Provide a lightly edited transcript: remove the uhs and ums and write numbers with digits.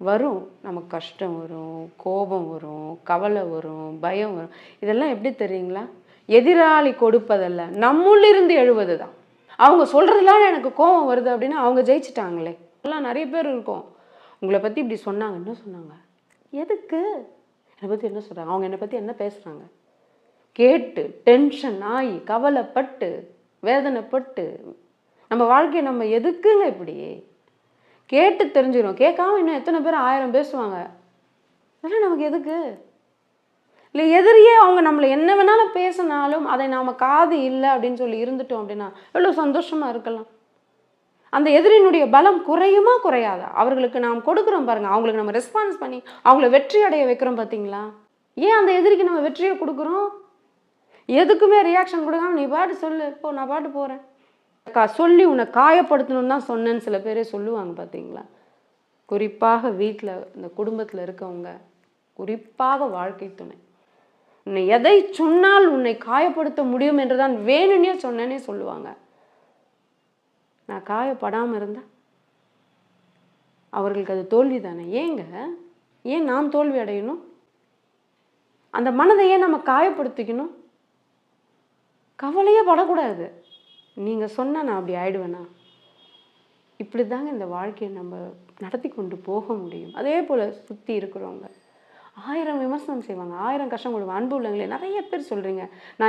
வரும். நமக்கு கஷ்டம் வரும், கோபம் வரும், கவலை வரும், பயம் வரும். இதெல்லாம் எப்படி தெரியுங்களா? எதிராளி கொடுப்பதல்ல, நம்முள்ளிருந்து எழுவது தான். அவங்க சொல்கிறதுலாம் எனக்கு கோபம் வருது அப்படின்னா அவங்க ஜெயிச்சிட்டாங்களே. எல்லாம் நிறைய பேர் இருக்கோம். உங்களை பற்றி இப்படி சொன்னாங்க, என்ன சொன்னாங்க? எதுக்கு? என்னை பற்றி என்ன சொல்கிறாங்க? அவங்க என்னை பற்றி என்ன பேசுகிறாங்க? கேட்டு டென்ஷன் ஆகி கவலைப்பட்டு வேதனைப்பட்டு நம்ம வாழ்க்கையை நம்ம எதுக்குங்க இப்படி கேட்டு தெரிஞ்சிடும். கேட்காம இன்னும் எத்தனை பேர் 1000 பேசுவாங்க. இதெல்லாம் நமக்கு எதுக்கு? இல்லை எதிரியே அவங்க நம்மளை என்ன வேணாலும் பேசினாலும் அதை நாம் காது இல்லை அப்படின்னு சொல்லி இருந்துட்டோம் அப்படின்னா எவ்வளோ சந்தோஷமாக இருக்கலாம். அந்த எதிரினுடைய பலம் குறையுமா குறையாதா? அவர்களுக்கு நாம் கொடுக்குறோம் பாருங்கள், அவங்களுக்கு நம்ம ரெஸ்பான்ஸ் பண்ணி அவங்கள வெற்றி அடைய வைக்கிறோம் பார்த்தீங்களா? ஏன் அந்த எதிரிக்கு நம்ம வெற்றியை கொடுக்குறோம்? எதுக்குமே ரியாக்ஷன் கொடுக்காம நீ பாட்டு சொல்லு, போ நான் பாட்டு போகிறேன் சொல்லி உன்னை காயப்படுத்தணும்னு தான் சொன்னேன்னு சில பேரே சொல்லுவாங்க பார்த்தீங்களா? குறிப்பாக வீட்டில் இந்த குடும்பத்தில் இருக்கவங்க, குறிப்பாக வாழ்க்கை துணை, உன்னை எதை சொன்னால் உன்னை காயப்படுத்த முடியும் என்று தான் வேணும்னே சொன்னேன்னே சொல்லுவாங்க. நான் காயப்படாமல் இருந்தேன் அவர்களுக்கு அது தோல்வி தானே. ஏங்க ஏன் நாம் தோல்வி அடையணும்? அந்த மனதை ஏன் நம்ம காயப்படுத்திக்கணும்? கவலையே படக்கூடாது. நீங்கள் சொன்னால் நான் அப்படி ஆயிடுவேனா? இப்படி தாங்க இந்த வாழ்க்கையை நம்ம நடத்தி கொண்டு போக முடியும். அதே போல் சுற்றி இருக்கிறவங்க 1000 விமர்சனம் செய்வாங்க, 1000 கஷ்டம் கொடுவாங்க. அன்பு உள்ளவங்களே நிறைய பேர் சொல்கிறீங்க, நான்